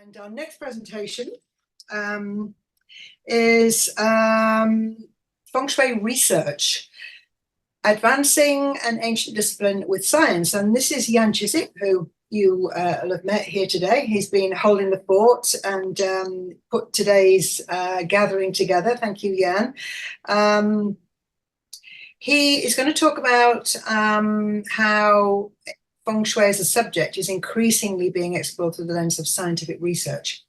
And our next presentation is Feng Shui research, advancing an ancient discipline with science. And this is Jan Cisek, who you will have met here today. He's been holding the fort and put today's gathering together. Thank you, Jan. He is going to talk about how Feng Shui as a subject is increasingly being explored through the lens of scientific research.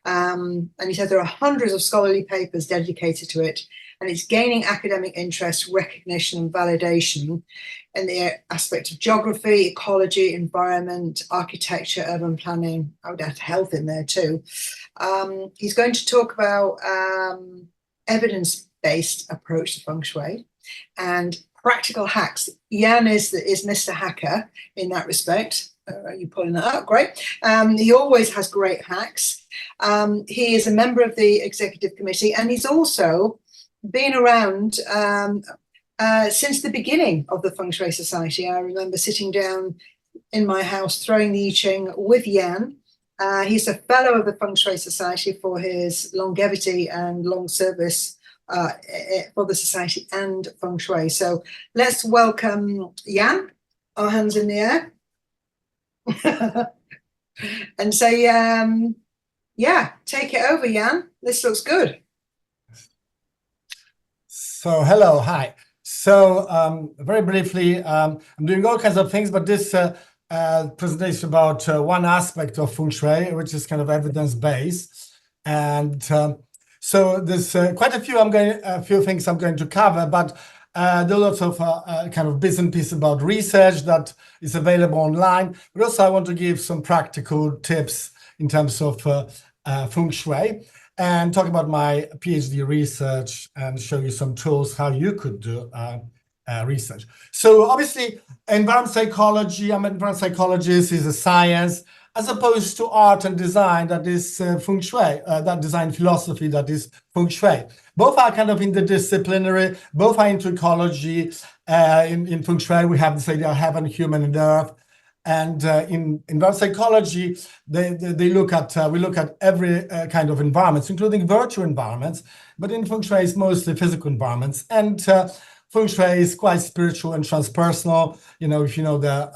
And he said there are hundreds of scholarly papers dedicated to it, and it's gaining academic interest, recognition, and validation in the aspect of geography, ecology, environment, architecture, urban planning. I would add health in there too. He's going to talk about evidence-based approach to Feng Shui and practical hacks. Jan is Mr. Hacker in that respect. Are you pulling that up? Great. He always has great hacks. He is a member of the executive committee, and he's also been around since the beginning of the Feng Shui Society. I remember sitting down in my house, throwing the I Ching with Jan. He's a fellow of the Feng Shui Society for his longevity and long service for the Society and Feng Shui. So let's welcome Jan, our hands in the air. And say, yeah, take it over, Jan. This looks good. So, hello, hi. So, very briefly, I'm doing all kinds of things, but this presentation is about one aspect of Feng Shui, which is kind of evidence-based. And so there's quite a few things I'm going to cover, but there are lots of kind of bits and pieces about research that is available online. But also I want to give some practical tips in terms of Feng Shui and talk about my PhD research and show you some tools how you could do research. So obviously, environmental psychology, I'm an environmental psychologist, is a science, as opposed to art and design that is Feng Shui, that design philosophy that is Feng Shui. Both are kind of interdisciplinary, both are into ecology. In Feng Shui, we have this idea of heaven, human, and earth. And in environmental psychology, we look at every kind of environments, including virtual environments. But in Feng Shui, it's mostly physical environments. And Feng Shui is quite spiritual and transpersonal. You know, if you know the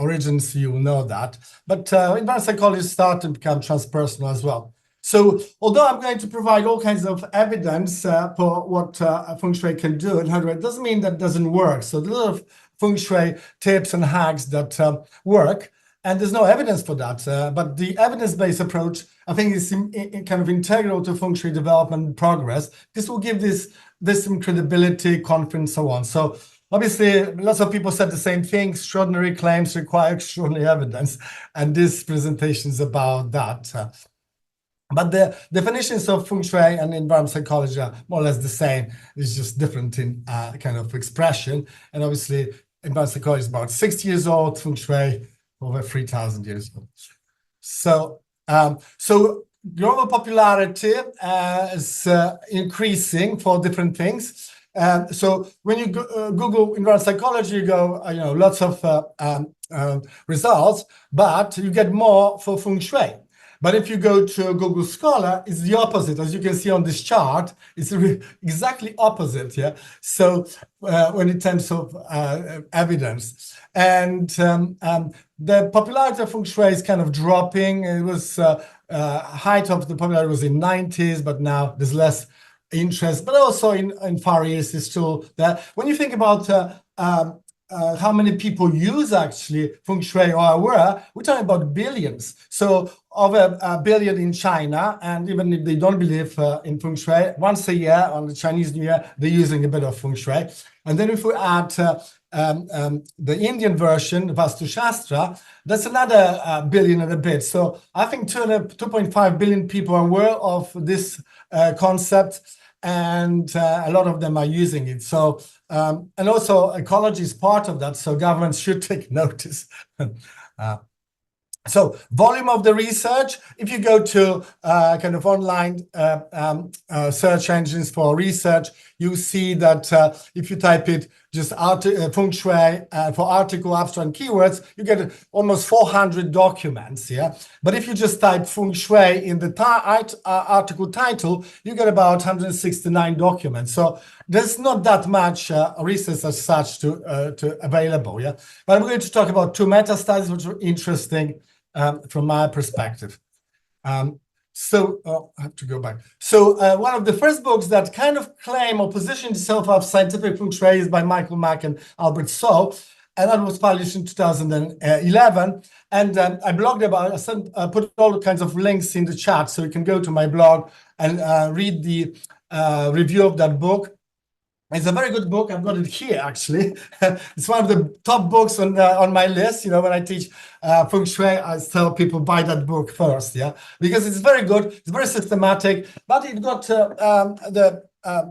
origins, you will know that. But environmental psychology start to become transpersonal as well. So although I'm going to provide all kinds of evidence for what Feng Shui can do, it doesn't mean that doesn't work. So there's a lot of Feng Shui tips and hacks that work, and there's no evidence for that. But the evidence-based approach, I think, is kind of integral to Feng Shui development and progress. This will give this some credibility, confidence, so on. So obviously, lots of people said the same thing. Extraordinary claims require extraordinary evidence, and this presentation is about that. But the definitions of Feng Shui and environmental psychology are more or less the same. It's just different in kind of expression. And obviously, environmental psychology is about 60 years old, Feng Shui over 3,000 years old. So, global popularity is increasing for different things. So when you Google environmental psychology, you go, lots of results, but you get more for Feng Shui. But if you go to Google Scholar, it's the opposite. As you can see on this chart, it's exactly opposite. Yeah. So when in terms of evidence, and the popularity of Feng Shui is kind of dropping. It was height of the popularity was in 90s, but now there's less interest. But also in Far East is still there. When you think about how many people use actually Feng Shui or are aware, we're talking about billions. So over a billion in China, and even if they don't believe in Feng Shui, once a year on the Chinese New Year, they're using a bit of Feng Shui. And then if we add the Indian version, Vastu Shastra, that's another billion and a bit. So I think 2.5 billion people are aware of this concept, and a lot of them are using it. So, and also ecology is part of that, so governments should take notice. So volume of the research, if you go to kind of online search engines for research, you see that if you type it just Feng Shui for article, abstract, and keywords, you get almost 400 documents. Yeah, but if you just type Feng Shui in the article title, you get about 169 documents. So there's not that much research as such to available. Yeah, but I'm going to talk about two meta studies which are interesting from my perspective. I have to go back. So one of the first books that kind of claim or position itself as scientific Feng Shui is by Michael Mack and Albert So, and that was published in 2011. And I blogged about it. I put all kinds of links in the chat, so you can go to my blog and read the review of that book. It's a very good book. I've got it here, actually. It's one of the top books on my list. You know, when I teach Feng Shui, I tell people buy that book first, yeah, because it's very good. It's very systematic, but it got the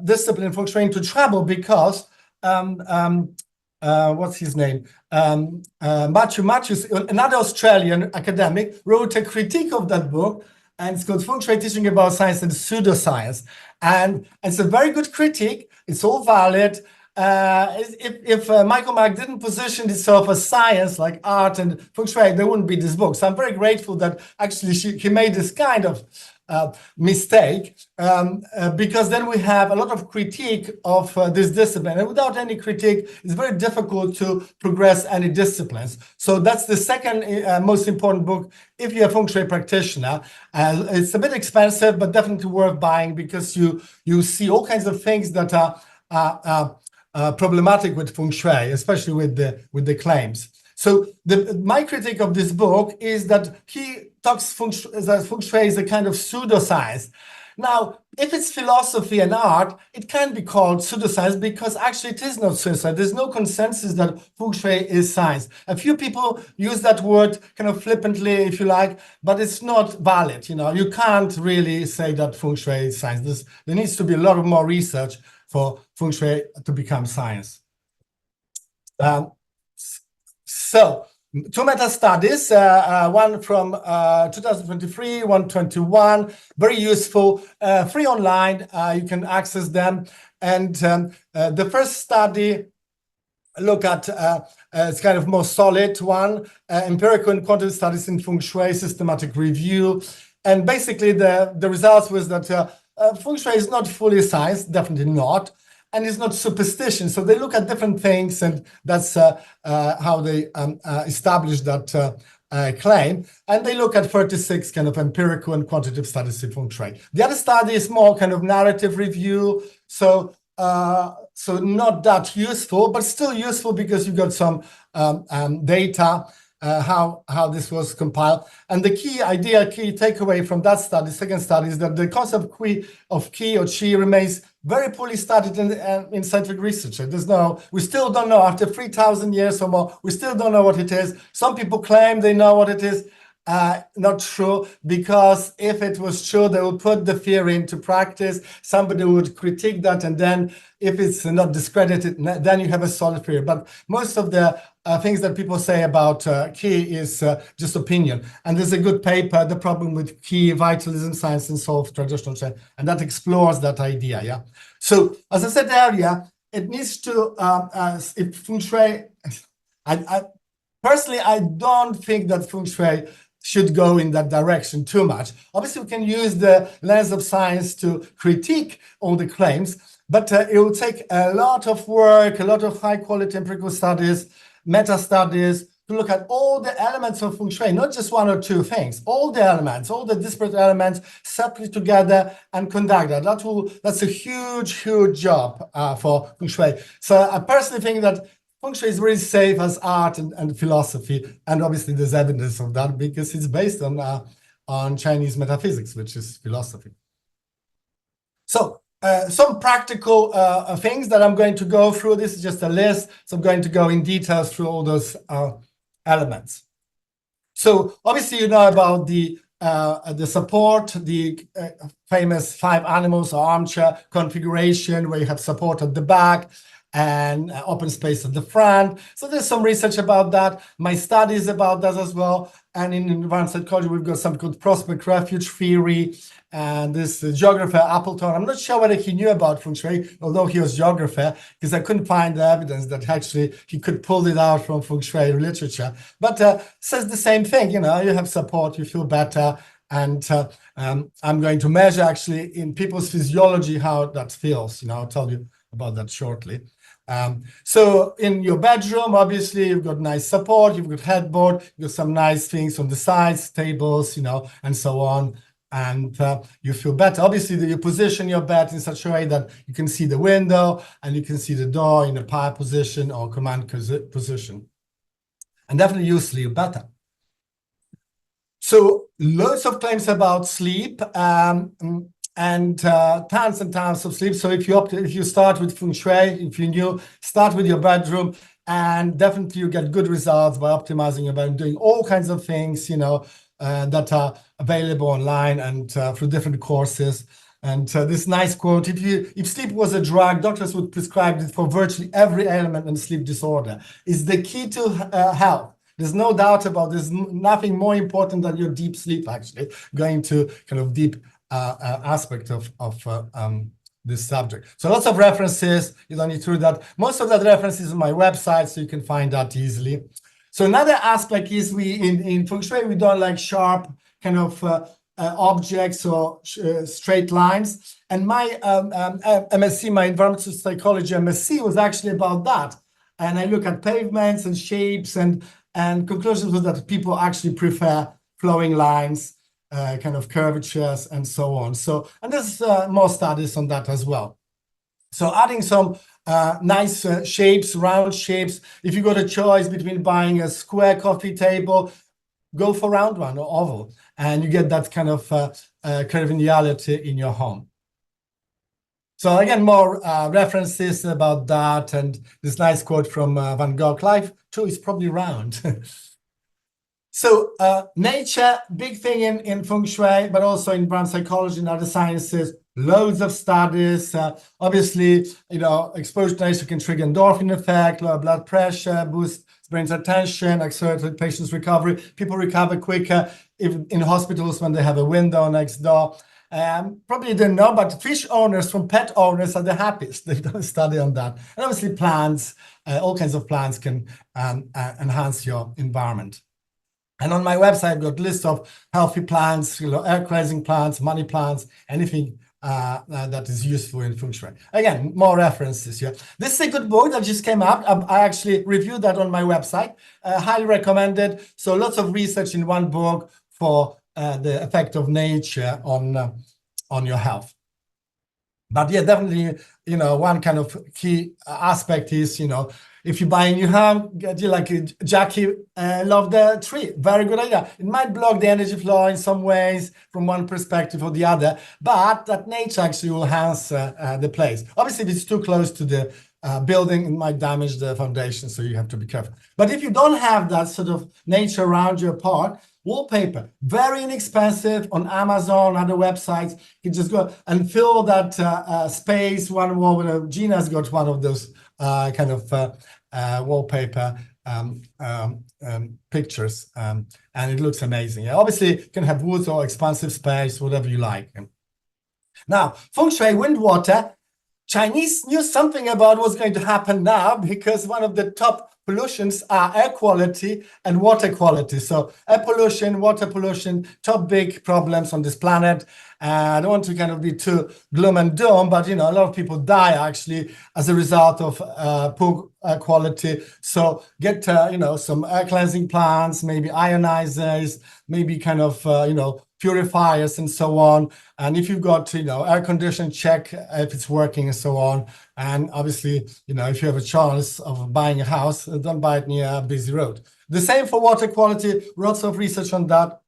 discipline Feng Shui into trouble because what's his name? Matthews, another Australian academic, wrote a critique of that book, and it's called Feng Shui Teaching About Science and Pseudoscience. And it's a very good critique. It's all valid. If Michael Mack didn't position itself as science, like art and Feng Shui, there wouldn't be this book. So I'm very grateful that actually he made this kind of mistake, because then we have a lot of critique of this discipline. And without any critique, it's very difficult to progress any disciplines. So that's the second most important book if you're a Feng Shui practitioner. It's a bit expensive, but definitely worth buying, because you see all kinds of things that are problematic with Feng Shui, especially with the claims. So my critique of this book is that he talks Feng Shui is a kind of pseudoscience. Now, if it's philosophy and art, it can be called pseudoscience because actually it is not pseudoscience. There's no consensus that Feng Shui is science. A few people use that word kind of flippantly, if you like, but it's not valid. You know, you can't really say that Feng Shui is science. There needs to be a lot of more research for Feng Shui to become science. So, two meta studies, one from 2023, 121, very useful, free online, you can access them. And the first study look at, it's kind of more solid one, empirical and quantitative studies in Feng Shui, systematic review. And basically the results was that Feng Shui is not fully science, definitely not. And it's not superstition. So they look at different things, and that's how they establish that claim. And they look at 36 kind of empirical and quantitative studies in Feng Shui. The other study is more kind of narrative review. So not that useful, but still useful because you got some data, how this was compiled. And the key takeaway from that study, second study, is that the concept of qi or qi remains very poorly studied in scientific research. We still don't know, after 3,000 years or more, we still don't know what it is. Some people claim they know what it is. Not true, because if it was true, they would put the theory into practice. Somebody would critique that, and then if it's not discredited, then you have a solid theory. But most of the things that people say about qi is just opinion. And there's a good paper, The Problem with Qi, Vitalism, Science and Solve Traditional Trend, and that explores that idea. Yeah. So as I said earlier, it needs to if Feng Shui. Personally, I don't think that Feng Shui should go in that direction too much. Obviously, we can use the lens of science to critique all the claims, but it will take a lot of work, a lot of high-quality empirical studies, meta-studies, to look at all the elements of Feng Shui, not just one or two things, all the elements, all the disparate elements, separate together and conduct that. That's a huge, huge job for Feng Shui. So I personally think that Feng Shui is really safe as art and philosophy, and obviously there's evidence of that because it's based on Chinese metaphysics, which is philosophy. So some practical things that I'm going to go through. This is just a list, so I'm going to go in details through all those elements. So obviously you know about the support, the famous 5 animals or armchair configuration, where you have support at the back. and open space at the front. So there's some research about that. My studies about that as well. And in advanced ecology, we've got something called prospect refuge theory. And this geographer, Appleton, I'm not sure whether he knew about Feng Shui, although he was geographer, because I couldn't find the evidence that actually he could pull it out from Feng Shui literature. But says the same thing, you know, you have support, you feel better. And I'm going to measure actually in people's physiology how that feels. You know, I'll tell you about that shortly. So in your bedroom, obviously, you've got nice support, you've got headboard, you've got some nice things on the sides, tables, you know, and so on. And you feel better. Obviously, you position your bed in such a way that you can see the window and you can see the door in a power position or command position. And definitely you sleep better. So loads of claims about sleep and tons and tons of sleep. So if you start with Feng Shui, if you knew, start with your bedroom, and definitely you get good results by optimizing your bedroom, doing all kinds of things, you know, that are available online and through different courses. And this nice quote: if sleep was a drug, doctors would prescribe it for virtually every ailment and sleep disorder. It's the key to health. There's no doubt about this. Nothing more important than your deep sleep, actually, going to kind of deep aspect of this subject. So lots of references. You don't need to read that. Most of that references on my website, so you can find that easily. So another aspect is in Feng Shui, we don't like sharp kind of objects or straight lines. And my MSc, my environmental psychology MSc, was actually about that. And I look at pavements and shapes, and conclusions was that people actually prefer flowing lines, kind of curvatures, and so on. So, and there's more studies on that as well. So adding some nice shapes, round shapes. If you got a choice between buying a square coffee table, go for round one or oval, and you get that kind of curvilinearity in your home. So again, more references about that, and this nice quote from Van Gogh: "Life too is probably round." So nature, big thing in Feng Shui, but also in brand psychology and other sciences. Loads of studies. Obviously, you know, exposure to nature can trigger endorphin effect, lower blood pressure, boost brain's attention, accelerate patient's recovery. People recover quicker in hospitals when they have a window next door. Probably didn't know, but fish owners from pet owners are the happiest. They've done a study on that. And obviously plants, all kinds of plants can enhance your environment. And on my website, I've got a list of healthy plants, you know, air cleansing plants, money plants, anything that is useful in Feng Shui. Again, more references here. This is a good book that just came out. I actually reviewed that on my website. Highly recommended. So lots of research in one book for the effect of nature on your health. But yeah, definitely, you know, one kind of key aspect is, you know, if you buy a new home, get you like Jackie love the tree. Very good idea. It might block the energy flow in some ways from one perspective or the other, but that nature actually will enhance the place. Obviously, if it's too close to the building, it might damage the foundation, so you have to be careful. But if you don't have that sort of nature around your part, wallpaper, very inexpensive on Amazon, other websites. You can just go and fill that space, one wall. Gina's got one of those kind of wallpaper pictures, and it looks amazing. Yeah, obviously, you can have woods or expansive space, whatever you like. Now, Feng Shui, wind, water. Chinese knew something about what's going to happen now, because one of the top pollutions are air quality and water quality. So air pollution, water pollution, top big problems on this planet. I don't want to kind of be too gloom and doom, but you know, a lot of people die actually as a result of poor air quality. So get you know, some air cleansing plants, maybe ionizers, maybe kind of you know, purifiers and so on. And if you've got, you know, air condition, check if it's working and so on. And obviously, you know, if you have a chance of buying a house, don't buy it near a busy road. The same for water quality. Lots of research on that.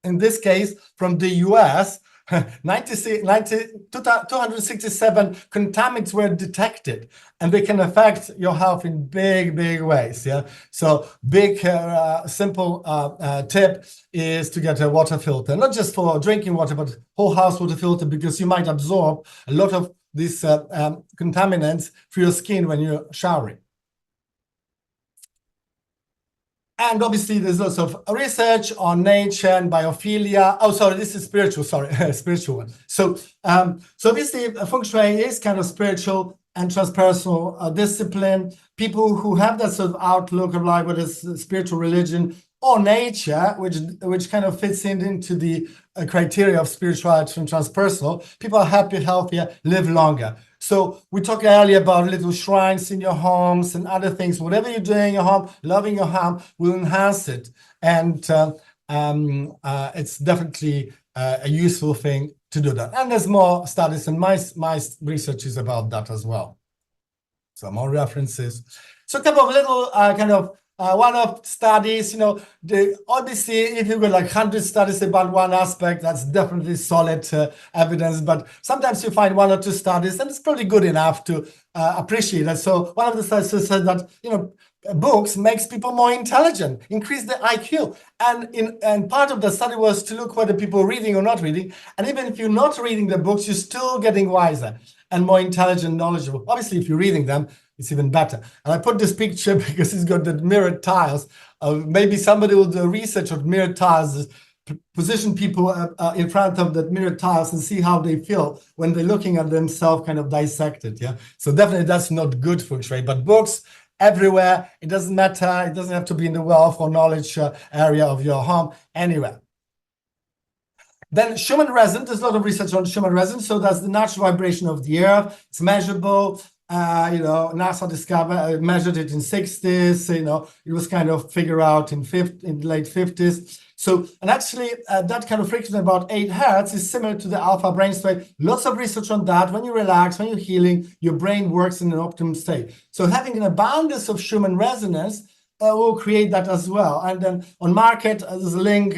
In this case, from the US, 267 contaminants were detected, and they can affect your health in big ways. Yeah. So big, simple tip is to get a water filter, not just for drinking water, but whole house water filter, because you might absorb a lot of these contaminants through your skin when you're showering. And obviously, there's lots of research on nature and biophilia. Oh, sorry, this is spiritual. Sorry, spiritual one. So obviously, Feng Shui is kind of spiritual and transpersonal discipline. People who have that sort of outlook of like what is spiritual religion or nature, which kind of fits into the criteria of spirituality and transpersonal, people are happier, healthier, live longer. So we talked earlier about little shrines in your homes and other things. Whatever you're doing in your home, loving your home will enhance it. And it's definitely a useful thing to do that. And there's more studies, and my research is about that as well. So more references. So a couple of little kind of one-off studies, obviously, if you've got like 100 studies about one aspect, that's definitely solid evidence. But sometimes you find one or two studies, and it's probably good enough to appreciate it. So one of the studies said that, books makes people more intelligent, increase the IQ. And part of the study was to look whether people are reading or not reading. And even if you're not reading the books, you're still getting wiser and more intelligent, knowledgeable. Obviously, if you're reading them, it's even better. And I put this picture because it's got the mirrored tiles. Maybe somebody will do research on mirrored tiles, position people in front of the mirrored tiles and see how they feel when they're looking at themselves kind of dissected. Yeah. So definitely that's not good Feng Shui, but books everywhere. It doesn't matter. It doesn't have to be in the wealth or knowledge area of your home, anywhere. Then Schumann resonance, there's a lot of research on Schumann resonance. So that's the natural vibration of the earth. It's measurable. NASA discovered, measured it in 60s. It was kind of figured out in late 50s. So, and actually, that kind of frequency, about 8 hertz, is similar to the alpha brainwave. Lots of research on that. When you relax, when you're healing, your brain works in an optimum state. So, having an abundance of Schumann resonance will create that as well. And then on market, there's a link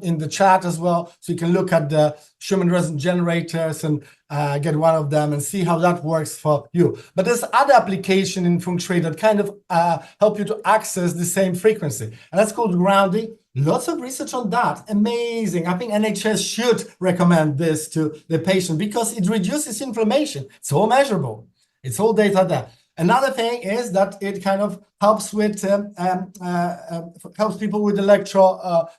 in the chat as well, so you can look at the Schumann resonance generators and get one of them and see how that works for you. But there's other application in Feng Shui that kind of help you to access the same frequency, and that's called grounding. Lots of research on that. Amazing. I think NHS should recommend this to the patient because it reduces inflammation. It's all measurable. It's all data there. Another thing is that it kind of helps with helps people with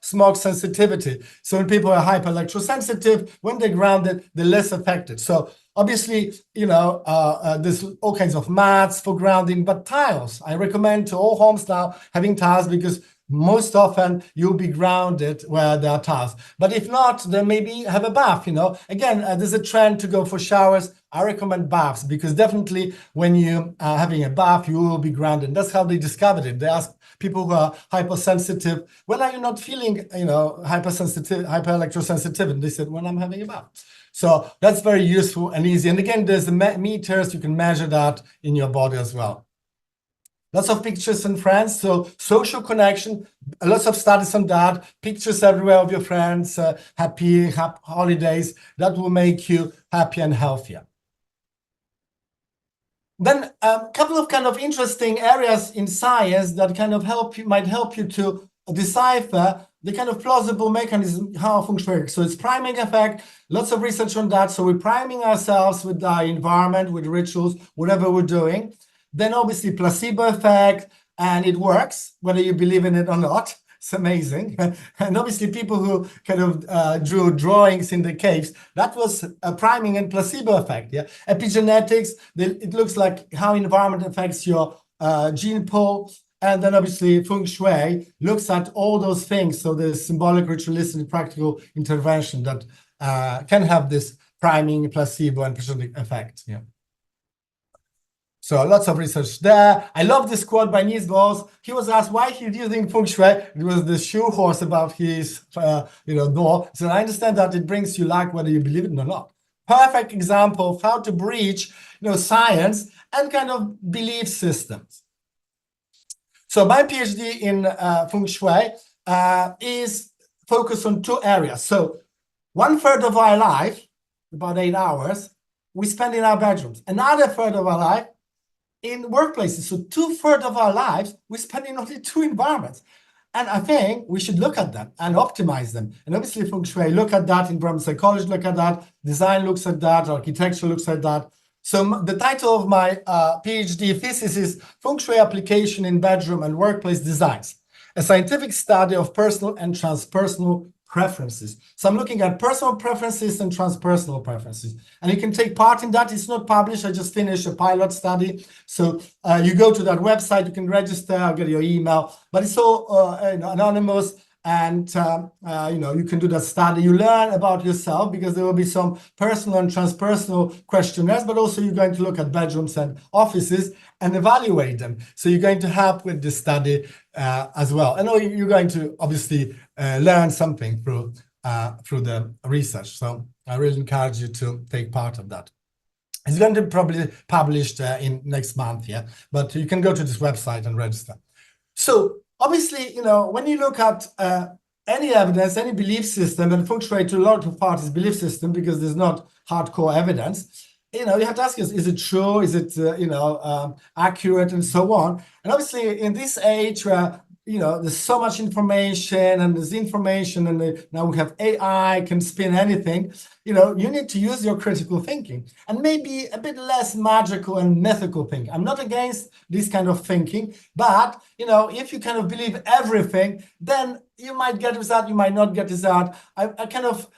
smog sensitivity. So when people are hyper-electrosensitive, when they're grounded, they're less affected. So obviously, there's all kinds of mats for grounding, but tiles. I recommend to all homes now having tiles because most often you'll be grounded where there are tiles. But if not, then maybe have a bath, Again, there's a trend to go for showers. I recommend baths because definitely when you are having a bath, you will be grounded. That's how they discovered it. They asked people who are hypersensitive, when are you not feeling, hypersensitive, hyper-electrosensitive? And they said, when I'm having a bath. So that's very useful and easy. And again, there's the meters. You can measure that in your body as well. Lots of pictures and friends, so social connection, lots of studies on that, pictures everywhere of your friends, happy holidays, that will make you happier and healthier. Then a couple of kind of interesting areas in science that kind of might help you to decipher the kind of plausible mechanism how Feng Shui works. So it's priming effect, lots of research on that. So we're priming ourselves with our environment, with rituals, whatever we're doing. Then obviously placebo effect, and it works, whether you believe in it or not. It's amazing. And obviously people who kind of drew drawings in the caves, that was a priming and placebo effect. Yeah. Epigenetics, it looks like how environment affects your gene pool. And then obviously Feng Shui looks at all those things. So there's symbolic, ritualistic, practical intervention that can have this priming, placebo, and epigenetic effect. Yeah. So lots of research there. I love this quote by Niels Bohr. He was asked why he's using Feng Shui. It was the shoe horse above his door. So I understand that it brings you luck whether you believe it or not. Perfect example of how to breach science and kind of belief systems. So my PhD in Feng Shui is focused on 2 areas. So 1/3 of our life, about 8 hours, we spend in our bedrooms. Another third of our life in workplaces. So 2/3 of our lives, we spend in only 2 environments. And I think we should look at them and optimize them. And obviously Feng Shui, look at that, environmental psychology, look at that, design looks at that, architecture looks at that. So the title of my PhD thesis is Feng Shui Application in Bedroom and Workplace Designs, a scientific study of personal and transpersonal preferences. So I'm looking at personal preferences and transpersonal preferences. And you can take part in that. It's not published. I just finished a pilot study. So you go to that website, you can register, I'll get your email, but it's all anonymous. And you can do that study. You learn about yourself because there will be some personal and transpersonal questionnaires, but also you're going to look at bedrooms and offices and evaluate them. So you're going to help with this study as well. And you're going to obviously learn something through the research. So I really encourage you to take part of that. It's going to be probably published in next month, yeah. But you can go to this website and register. So obviously, when you look at any evidence, any belief system, and Feng Shui to a lot of parties belief system, because there's not hardcore evidence, you have to ask yourself, is it true? Is it, accurate and so on? And obviously in this age where, there's so much information and there's information and now we have AI can spin anything, you need to use your critical thinking and maybe a bit less magical and mythical thinking. I'm not against this kind of thinking, but, if you kind of believe everything, then you might get result, you might not get result. I kind of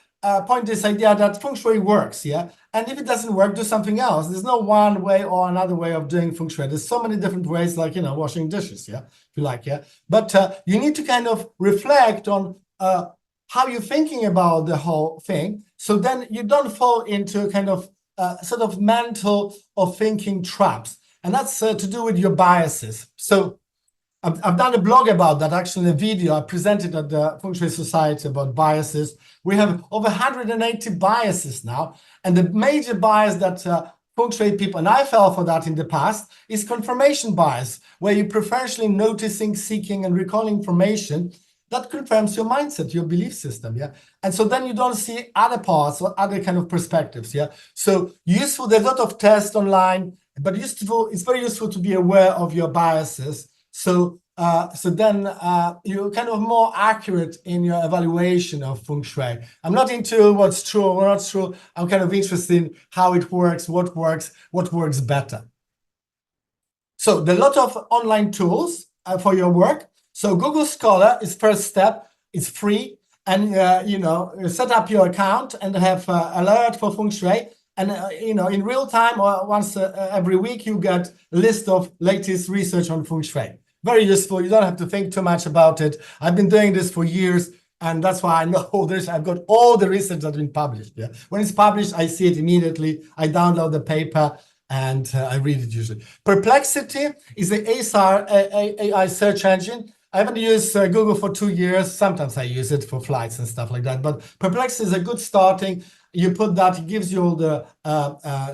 point this idea that Feng Shui works, yeah? And if it doesn't work, do something else. There's no one way or another way of doing Feng Shui. There's so many different ways, like, washing dishes, yeah? If you like, yeah? But you need to kind of reflect on how you're thinking about the whole thing. So then you don't fall into kind of sort of mental or thinking traps. And that's to do with your biases. So I've done a blog about that, actually, a video I presented at the Feng Shui Society about biases. We have over 180 biases now. And the major bias that Feng Shui people, and I fell for that in the past, is confirmation bias, where you're preferentially noticing, seeking, and recalling information that confirms your mindset, your belief system, yeah? And so then you don't see other parts or other kind of perspectives, yeah? So useful, there's a lot of tests online, but it's very useful to be aware of your biases. So then you're kind of more accurate in your evaluation of Feng Shui. I'm not into what's true or not true. I'm kind of interested in how it works, what works better. So there are a lot of online tools for your work. So Google Scholar is first step. It's free. And, set up your account and have alert for Feng Shui. And, in real time or once every week, you get a list of latest research on Feng Shui. Very useful. You don't have to think too much about it. I've been doing this for years, and that's why I know this. I've got all the research that's been published. Yeah, when it's published, I see it immediately. I download the paper and I read it usually. Perplexity is the AI search engine. I haven't used Google for 2 years. Sometimes I use it for flights and stuff like that. But Perplexity is a good starting. You put that, it gives you all the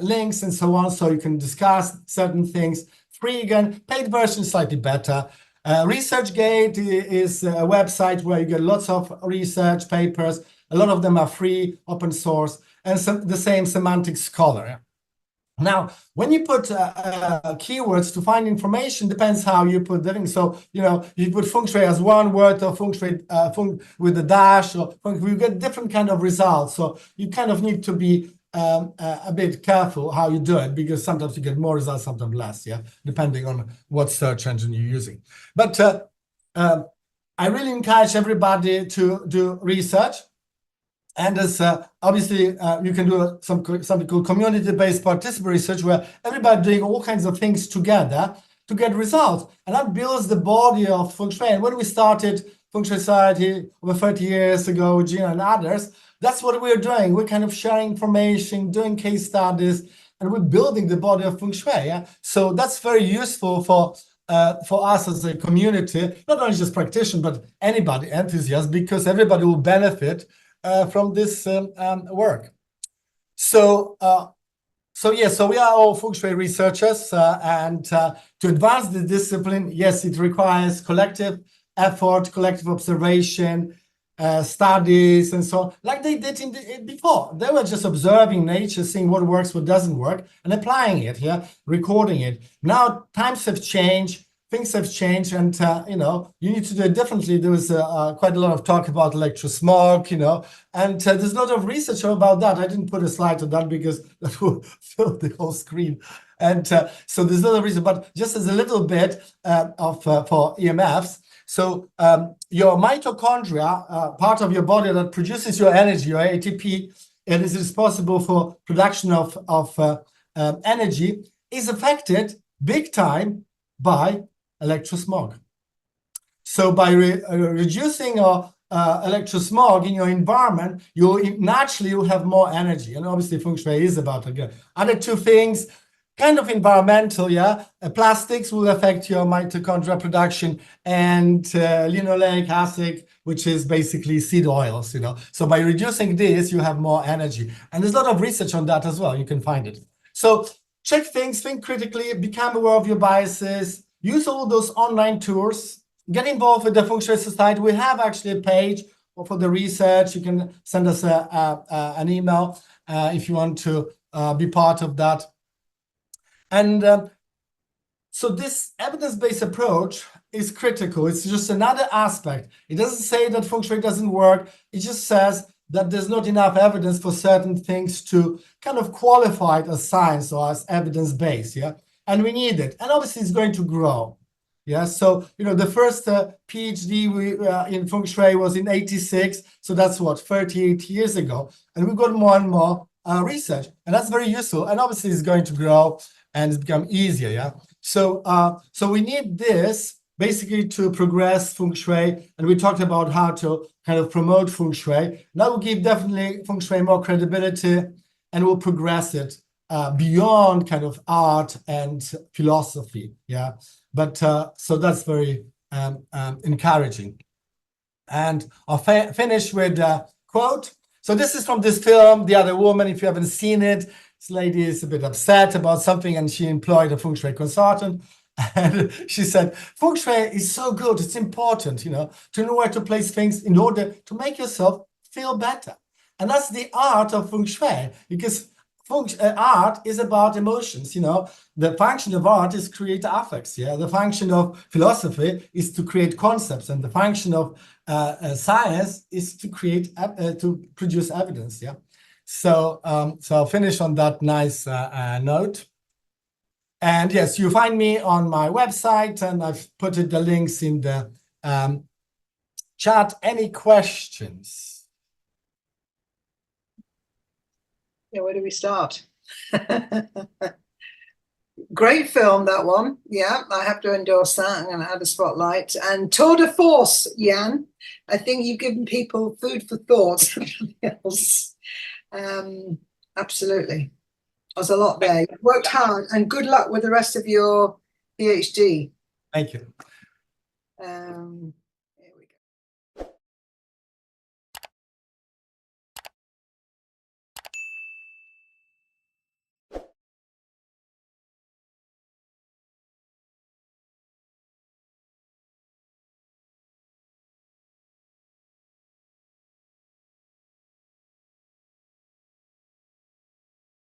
links and so on, so you can discuss certain things. Free again, paid version slightly better. ResearchGate is a website where you get lots of research papers. A lot of them are free, open source, and the same Semantic Scholar. Now, when you put keywords to find information, depends how you put the thing. So, you put Feng Shui as one word or Feng Shui with a dash, or you get different kind of results. So you kind of need to be a bit careful how you do it, because sometimes you get more results, sometimes less, yeah, depending on what search engine you're using. But I really encourage everybody to do research. And as obviously you can do something called community-based participant research, where everybody doing all kinds of things together to get results. And that builds the body of Feng Shui. And when we started Feng Shui Society over 30 years ago with Gina and others, that's what we're doing. We're kind of sharing information, doing case studies, and we're building the body of Feng Shui. Yeah? So that's very useful for us as a community, not only just practitioners, but anybody, enthusiasts, because everybody will benefit from this work. So we are all Feng Shui researchers, and to advance the discipline, yes, it requires collective effort, collective observation, studies, and so on, like they did before. They were just observing nature, seeing what works, what doesn't work, and applying it, yeah, recording it. Now times have changed. things have changed, and you know, you need to do it differently. There was quite a lot of talk about electrosmog, you know, and there's a lot of research about that. I didn't put a slide on that because that will fill the whole screen. And so there's a lot of reason, but just as a little bit for EMFs. So your mitochondria, part of your body that produces your energy, your ATP, and is responsible for production of energy, is affected big time by electrosmog. So by reducing electrosmog in your environment, you naturally will have more energy. And obviously Feng Shui is about, again, other two things, kind of environmental, yeah. Plastics will affect your mitochondria production, and linoleic acid, which is basically seed oils, you know. So by reducing this, you have more energy. And there's a lot of research on that as well. You can find it. So check things, think critically, become aware of your biases, use all those online tours, get involved with the Feng Shui Society. We have actually a page for the research. You can send us an email if you want to be part of that. And so this evidence-based approach is critical. It's just another aspect. It doesn't say that Feng Shui doesn't work. It just says that there's not enough evidence for certain things to kind of qualify it as science or as evidence-based, yeah? And we need it. And obviously it's going to grow, yeah? So, you know, the first PhD in Feng Shui was in '86. So that's what, 38 years ago. And we've got more and more research. And that's very useful. And obviously it's going to grow and it's become easier, yeah? So, so we need this basically to progress Feng Shui, and we talked about how to kind of promote Feng Shui. That will give definitely Feng Shui more credibility, and will progress it beyond kind of art and philosophy, yeah? But so that's very encouraging. And I'll finish with a quote. So this is from this film, The Other Woman. If you haven't seen it, this lady is a bit upset about something, and she employed a Feng Shui consultant. And she said, Feng Shui is so good. It's important, you know, to know where to place things in order to make yourself feel better. And that's the art of Feng Shui, because art is about emotions, you know. The function of art is create affects, yeah. The function of philosophy is to create concepts, and the function of science is to create, to produce evidence, yeah. So, so I'll finish on that nice note. And yes, you find me on my website, and I've put the links in the chat. Any questions? Yeah, where do we start? Great film, that one. Yeah, I have to endorse that. I'm going to add a spotlight. And tour de force, Jan. I think you've given people food for thought. Something else. Absolutely. There's a lot there. You worked hard, and good luck with the rest of your PhD. Thank you.